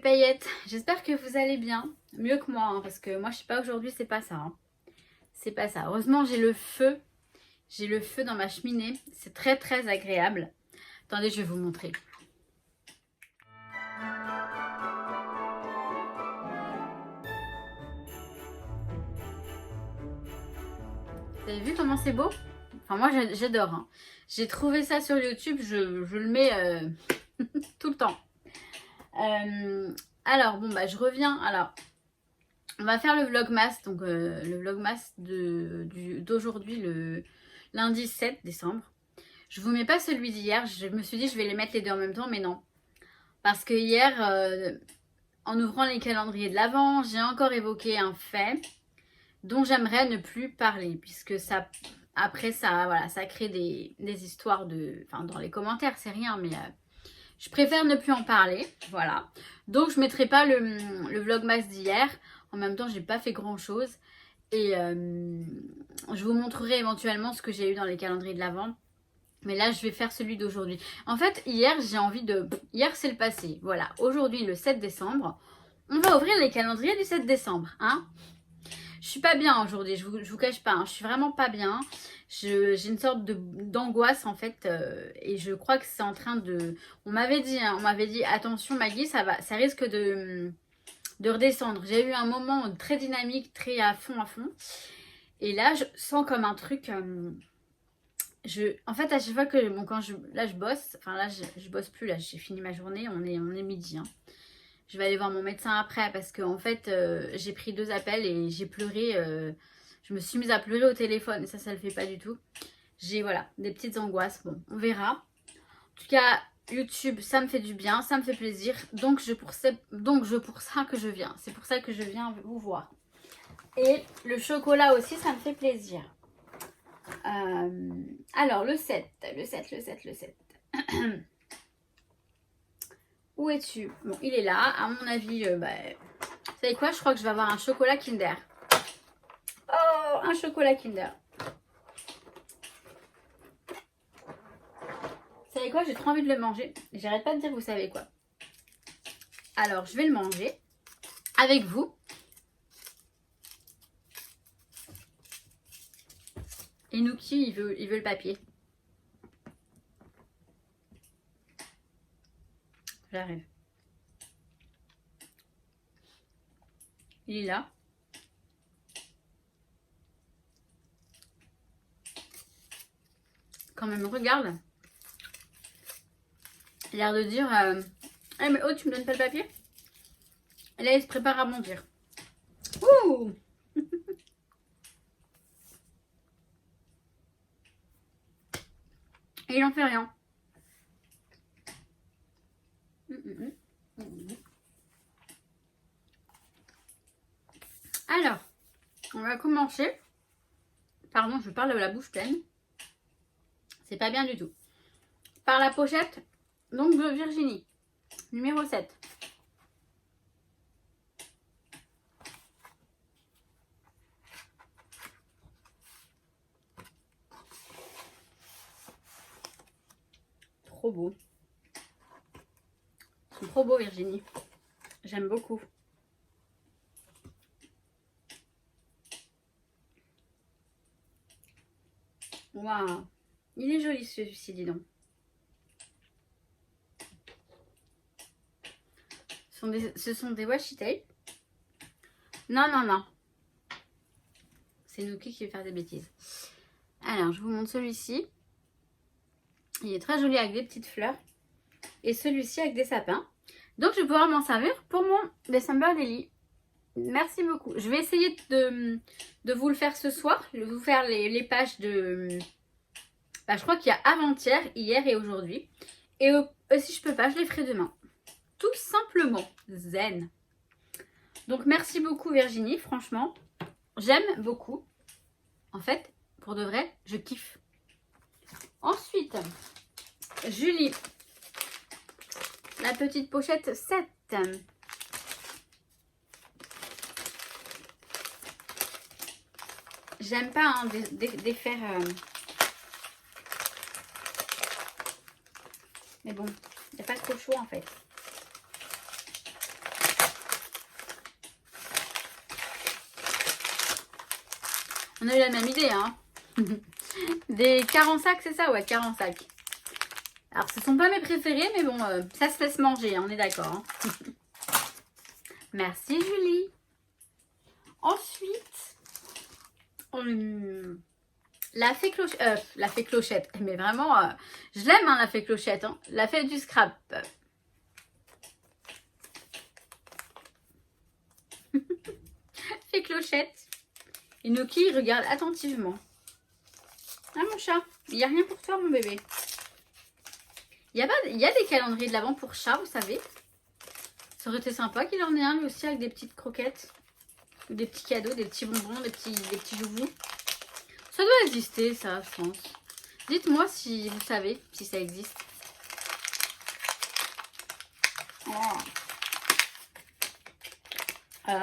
paillettes, j'espère que vous allez bien, mieux que moi, hein, parce que moi je sais pas, aujourd'hui c'est pas ça, hein. C'est pas ça. Heureusement j'ai le feu dans ma cheminée, c'est très très agréable. Attendez, je vais vous montrer. Vous avez vu comment c'est beau? Enfin moi j'adore, hein. J'ai trouvé ça sur YouTube, je le mets tout le temps. Alors bon bah je reviens, alors on va faire le vlogmas, donc le vlogmas d'aujourd'hui, le lundi 7 décembre. Je vous mets pas celui d'hier, je me suis dit je vais les mettre les deux en même temps, mais non. Parce que hier, en ouvrant les calendriers de l'Avent, j'ai encore évoqué un fait dont j'aimerais ne plus parler, puisque ça, après ça, voilà, ça crée des histoires enfin dans les commentaires, c'est rien, mais je préfère ne plus en parler, voilà. Donc je mettrai pas le vlogmas d'hier. En même temps, j'ai pas fait grand chose. Et je vous montrerai éventuellement ce que j'ai eu dans les calendriers de l'Avent. Mais là, je vais faire celui d'aujourd'hui. En fait, hier, j'ai envie de... Hier, c'est le passé. Voilà, aujourd'hui, le 7 décembre, on va ouvrir les calendriers du 7 décembre. Hein, je suis pas bien aujourd'hui, je vous cache pas. Hein, je suis vraiment pas bien. J'ai une sorte d'angoisse, en fait. Et je crois que c'est en train de... On m'avait dit, hein, attention Maggie, ça risque de redescendre. J'ai eu un moment très dynamique, très à fond. Et là, je sens comme un truc... en fait, à chaque fois que... Bon, là, je bosse. Enfin, là, je bosse plus. Là, j'ai fini ma journée. On est midi. Hein. Je vais aller voir mon médecin après parce qu'en fait, j'ai pris 2 appels et j'ai pleuré. Je me suis mise à pleurer au téléphone. Et ça le fait pas du tout. J'ai, voilà, des petites angoisses. Bon, on verra. En tout cas, YouTube, ça me fait du bien. Ça me fait plaisir. Donc, pour ça que je viens. C'est pour ça que je viens vous voir. Et le chocolat aussi, ça me fait plaisir. Alors, le 7. Où es-tu? Bon, il est là. À mon avis, vous savez quoi? Je crois que je vais avoir un chocolat Kinder. Oh, un chocolat Kinder. Vous savez quoi? J'ai trop envie de le manger. J'arrête pas de dire vous savez quoi. Alors, je vais le manger avec vous. Et Nuki, il veut le papier. J'arrive. Il est là. Quand même, regarde. Il a l'air de dire hey, mais oh, tu me donnes pas le papier? Et là, il se prépare à bondir. Ouh. Et il en fait rien. Alors, on va commencer. Pardon, je parle de la bouche pleine. C'est pas bien du tout. Par la pochette, donc de Virginie. Numéro 7. Trop beau. C'est trop beau, Virginie. J'aime beaucoup. Waouh. Il est joli celui-ci, dis donc. Ce sont des washi tape. Non. C'est Nuki qui veut faire des bêtises. Alors, je vous montre celui-ci. Il est très joli avec des petites fleurs. Et celui-ci avec des sapins. Donc, je vais pouvoir m'en servir pour mon December Daily. Merci beaucoup. Je vais essayer de vous le faire ce soir. Je vais vous faire les pages de... je crois qu'il y a avant-hier, hier et aujourd'hui. Et si je peux pas, je les ferai demain. Tout simplement. Zen. Donc, merci beaucoup Virginie. Franchement, j'aime beaucoup. En fait, pour de vrai, je kiffe. Ensuite, Julie. La petite pochette 7. J'aime pas hein, défaire... Mais bon, il n'y a pas trop chaud en fait. On a eu la même idée, hein. Des 40 sacs, c'est ça? Ouais, 40 sacs. Alors, ce sont pas mes préférés, mais bon, ça se laisse manger, hein, on est d'accord. Hein. Merci, Julie. Ensuite, la fée clochette. La fée clochette. Mais vraiment, je l'aime, hein, la fée clochette. Hein. La fée du scrap. Fée clochette. Inoki regarde attentivement. Ah, mon chat. Il n'y a rien pour toi, mon bébé. Il y a des calendriers de l'Avent pour chat, vous savez. Ça aurait été sympa qu'il en ait un lui aussi avec des petites croquettes. Des petits cadeaux, des petits bonbons, des petits joujoux. Ça doit exister, ça, je pense. Dites-moi si vous savez si ça existe. Oh.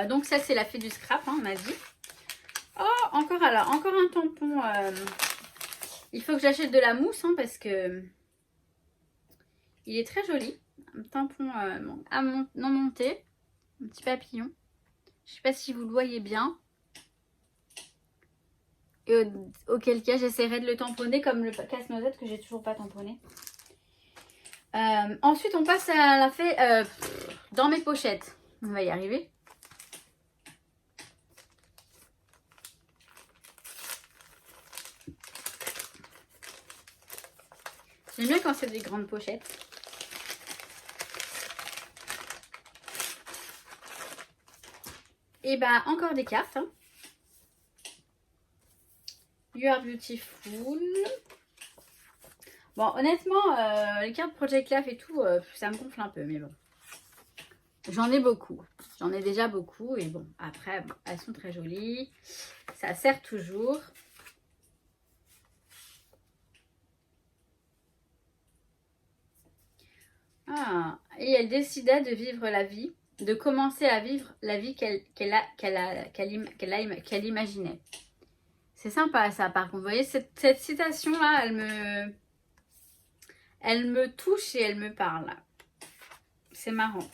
Donc ça, c'est la fée du scrap, hein, on a dit. Oh, encore un tampon. Il faut que j'achète de la mousse, hein, parce que il est très joli. Un tampon non monté. Un petit papillon. Je sais pas si vous le voyez bien. Et auquel cas, j'essaierai de le tamponner comme le casse-noisette que j'ai toujours pas tamponné. Ensuite, on passe à la fée dans mes pochettes. On va y arriver. J'aime bien quand c'est des grandes pochettes. Et bah, encore des cartes. Hein. You are beautiful. Bon, honnêtement, les cartes Project Life et tout, ça me gonfle un peu, mais bon. J'en ai beaucoup. J'en ai déjà beaucoup. Et bon, après, bon, elles sont très jolies. Ça sert toujours. Ah, et elle décida de vivre la vie, de commencer à vivre la vie qu'elle imaginait. C'est sympa ça, par contre. Vous voyez, cette citation-là, elle me touche et elle me parle. C'est marrant.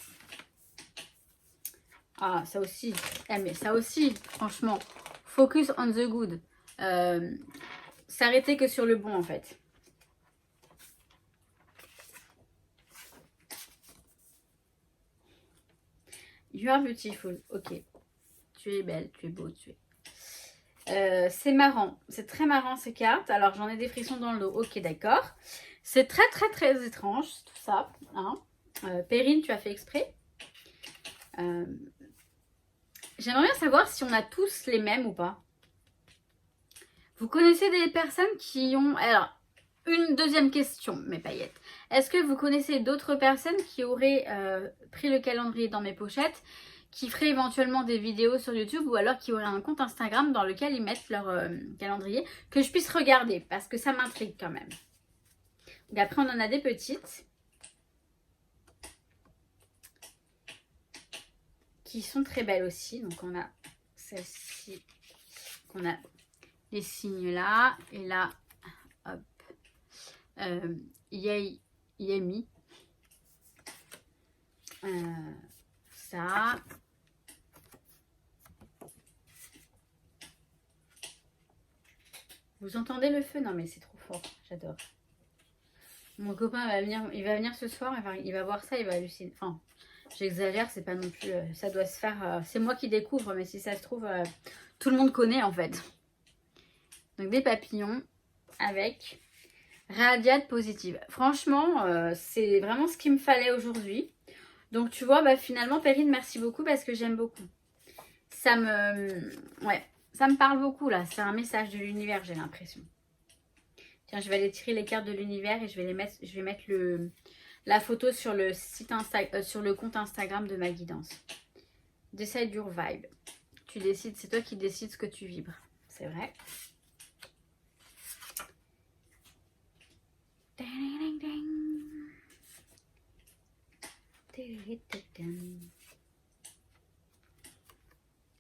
Ah, ça aussi. Eh, mais ça aussi, franchement. Focus on the good. S'arrêter que sur le bon, en fait. You are beautiful. Ok. Tu es belle, tu es beau, tu es... c'est marrant. C'est très marrant, ces cartes. Alors, j'en ai des frissons dans le dos. Ok, d'accord. C'est très, très, très étrange, tout ça. Hein. Perrine, tu as fait exprès. J'aimerais bien savoir si on a tous les mêmes ou pas. Vous connaissez des personnes qui ont... Alors, une deuxième question, mes paillettes. Est-ce que vous connaissez d'autres personnes qui auraient pris le calendrier dans mes pochettes, qui feraient éventuellement des vidéos sur YouTube ou alors qui auraient un compte Instagram dans lequel ils mettent leur calendrier, que je puisse regarder parce que ça m'intrigue quand même. Donc après, on en a des petites qui sont très belles aussi. Donc on a celle-ci, qu'on a les signes là et là, hop. Yami. Ça. Vous entendez le feu? Non mais c'est trop fort, j'adore. Mon copain il va venir ce soir, il va voir ça, il va halluciner. Enfin, j'exagère, c'est pas non plus... ça doit se faire... c'est moi qui découvre, mais si ça se trouve, tout le monde connaît en fait. Donc des papillons avec... Radiate positive. Franchement, c'est vraiment ce qu'il me fallait aujourd'hui. Donc, tu vois, bah, finalement, Perrine, merci beaucoup parce que j'aime beaucoup. Ça me parle beaucoup, là. C'est un message de l'univers, j'ai l'impression. Tiens, je vais aller tirer les cartes de l'univers et je vais mettre la photo sur le site sur le compte Instagram de ma guidance. Decide your vibe. Tu décides, c'est toi qui décides ce que tu vibres. C'est vrai.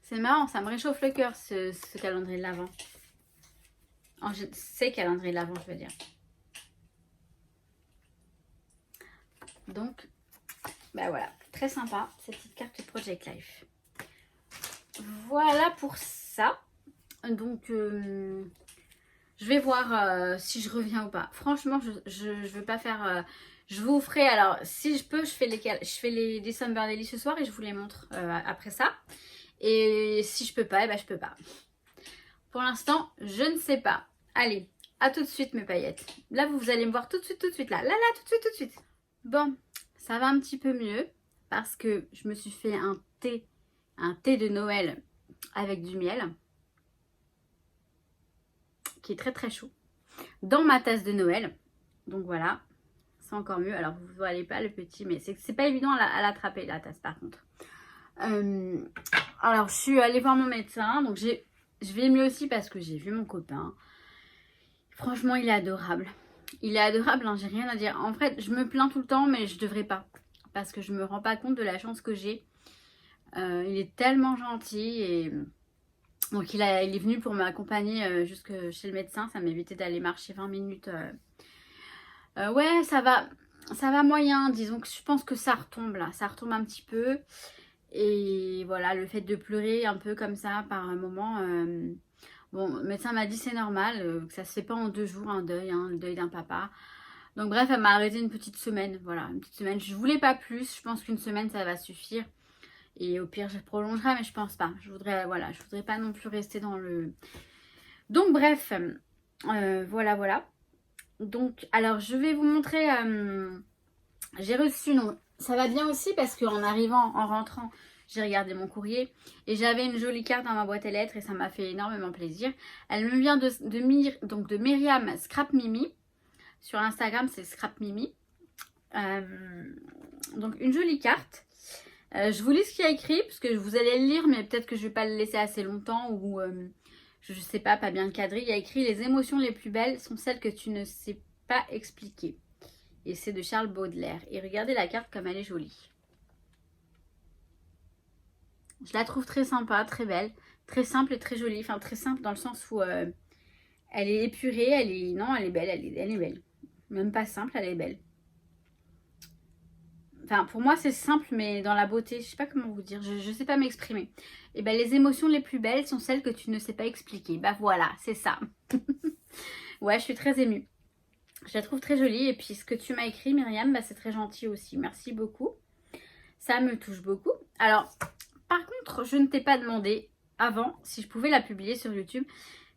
C'est marrant, ça me réchauffe le cœur ce calendrier de l'Avent. Ces calendriers de l'Avent, je veux dire. Donc, bah voilà, très sympa cette petite carte Project Life. Voilà pour ça. Donc, je vais voir si je reviens ou pas. Franchement, je veux pas faire... je vous ferai... Alors, si je peux, je fais les December Daily ce soir et je vous les montre après ça. Et si je peux pas, eh ben je peux pas. Pour l'instant, je ne sais pas. Allez, à tout de suite mes paillettes. Là, vous allez me voir tout de suite, là. Là, tout de suite. Bon, ça va un petit peu mieux parce que je me suis fait un thé de Noël avec du miel qui est très très chaud dans ma tasse de Noël. Donc voilà, c'est encore mieux. Alors vous ne voyez pas le petit, mais c'est pas évident à l'attraper la tasse par contre. Alors je suis allée voir mon médecin, donc je vais mieux aussi parce que j'ai vu mon copain. Franchement, il est adorable. Il est adorable, hein, j'ai rien à dire. En fait, je me plains tout le temps, mais je devrais pas. Parce que je me rends pas compte de la chance que j'ai. Il est tellement gentil. Et donc, il est venu pour m'accompagner jusque chez le médecin. Ça m'évitait d'aller marcher 20 minutes. Ouais, ça va moyen. Disons que je pense que ça retombe là. Ça retombe un petit peu. Et voilà, le fait de pleurer un peu comme ça par un moment... Bon, le médecin m'a dit c'est normal, que ça se fait pas en 2 jours un deuil, hein, le deuil d'un papa. Donc bref, elle m'a arrêté une petite semaine, voilà, une petite semaine. Je voulais pas plus, je pense qu'une semaine ça va suffire. Et au pire je prolongerai, mais je pense pas. Je voudrais pas non plus rester dans le... Donc bref, voilà. Donc, alors je vais vous montrer, j'ai reçu, non, ça va bien aussi parce qu'en arrivant, en rentrant, j'ai regardé mon courrier et j'avais une jolie carte dans ma boîte aux lettres et ça m'a fait énormément plaisir. Elle me vient de Myriam Scrap Mimi. Sur Instagram, c'est Scrap Mimi. Donc une jolie carte. Je vous lis ce qu'il y a écrit parce que vous allez le lire, mais peut-être que je ne vais pas le laisser assez longtemps ou je ne sais pas bien cadré. Il y a écrit: les émotions les plus belles sont celles que tu ne sais pas expliquer. Et c'est de Charles Baudelaire. Et regardez la carte comme elle est jolie. Je la trouve très sympa, très belle, très simple et très jolie. Enfin, très simple dans le sens où elle est épurée, elle est belle, elle est belle. Même pas simple, elle est belle. Enfin, pour moi, c'est simple, mais dans la beauté, je sais pas comment vous dire, je sais pas m'exprimer. Et ben, les émotions les plus belles sont celles que tu ne sais pas expliquer. Bah voilà, c'est ça. Ouais, je suis très émue. Je la trouve très jolie. Et puis, ce que tu m'as écrit, Myriam, bah, c'est très gentil aussi. Merci beaucoup. Ça me touche beaucoup. Alors... Par contre, je ne t'ai pas demandé avant si je pouvais la publier sur YouTube.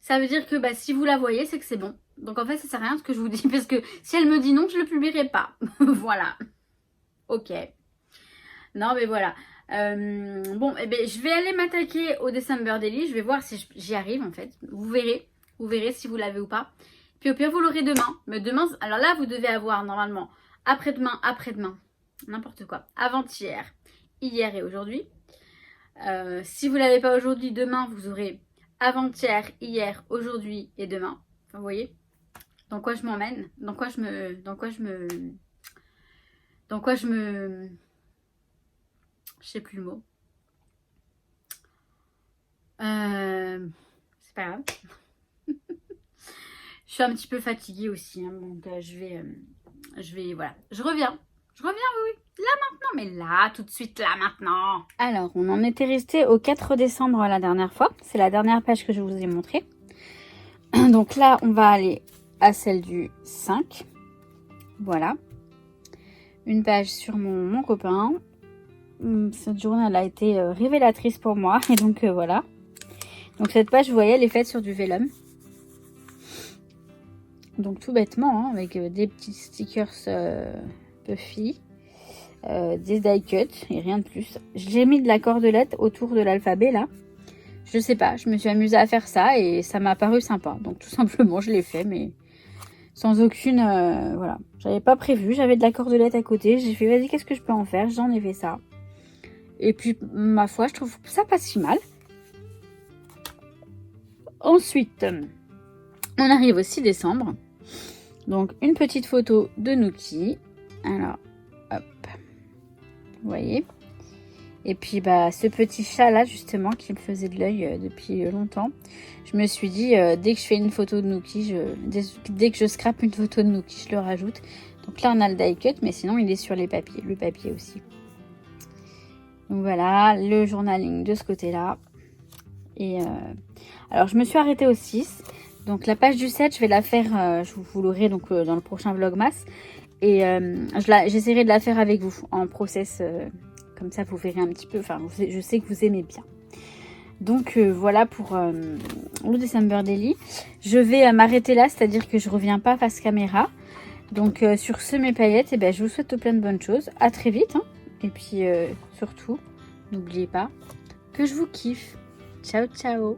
Ça veut dire que bah, si vous la voyez, c'est que c'est bon. Donc en fait, ça sert à rien ce que je vous dis. Parce que si elle me dit non, je ne le publierai pas. Voilà. Ok. Non, mais voilà. Bon, eh ben, je vais aller m'attaquer au December Daily. Je vais voir si j'y arrive en fait. Vous verrez. Vous verrez si vous l'avez ou pas. Puis au pire, vous l'aurez demain. Mais demain, alors là, vous devez avoir normalement après-demain, n'importe quoi. Avant-hier, hier et aujourd'hui. Si vous ne l'avez pas aujourd'hui, demain, vous aurez avant-hier, hier, aujourd'hui et demain. Vous voyez dans quoi je m'emmène, dans quoi je me... Je sais plus le mot. C'est pas grave. Je suis un petit peu fatiguée aussi, hein, donc je vais, voilà. Je reviens, oui. Là maintenant, mais là, tout de suite, là maintenant. Alors, on en était resté au 4 décembre la dernière fois. C'est la dernière page que je vous ai montrée. Donc là, on va aller à celle du 5. Voilà. Une page sur mon copain. Cette journée, elle a été révélatrice pour moi. Et donc, voilà. Donc cette page, vous voyez, elle est faite sur du vélum. Donc tout bêtement, hein, avec des petits stickers Puffy. Des die cuts et rien de plus. J'ai mis de la cordelette autour de l'alphabet là. Je sais pas, je me suis amusée à faire ça et ça m'a paru sympa. Donc tout simplement je l'ai fait, mais sans aucune... voilà, j'avais pas prévu, j'avais de la cordelette à côté. J'ai fait vas-y, qu'est-ce que je peux en faire? J'en ai fait ça. Et puis ma foi, je trouve ça pas si mal. Ensuite, on arrive au 6 décembre. Donc une petite photo de Nookie. Alors, hop. Vous voyez, et puis bah ce petit chat là justement qui me faisait de l'œil depuis longtemps, je me suis dit dès que je fais une photo de Nookie, dès que je scrape une photo de Nookie, je le rajoute. Donc là on a le die cut, mais sinon il est sur les papiers, le papier aussi. Donc voilà, le journaling de ce côté là. Et alors je me suis arrêtée au 6. Donc la page du 7, je vais la faire, vous l'aurez donc dans le prochain Vlogmas. Et j'essaierai de la faire avec vous en process, comme ça vous verrez un petit peu, enfin je sais que vous aimez bien. Donc voilà pour le December Daily. Je vais m'arrêter là, c'est-à-dire que je reviens pas face caméra. Donc sur ce mes paillettes, et ben, je vous souhaite plein de bonnes choses. À très vite. Hein. Et puis surtout, n'oubliez pas que je vous kiffe. Ciao ciao.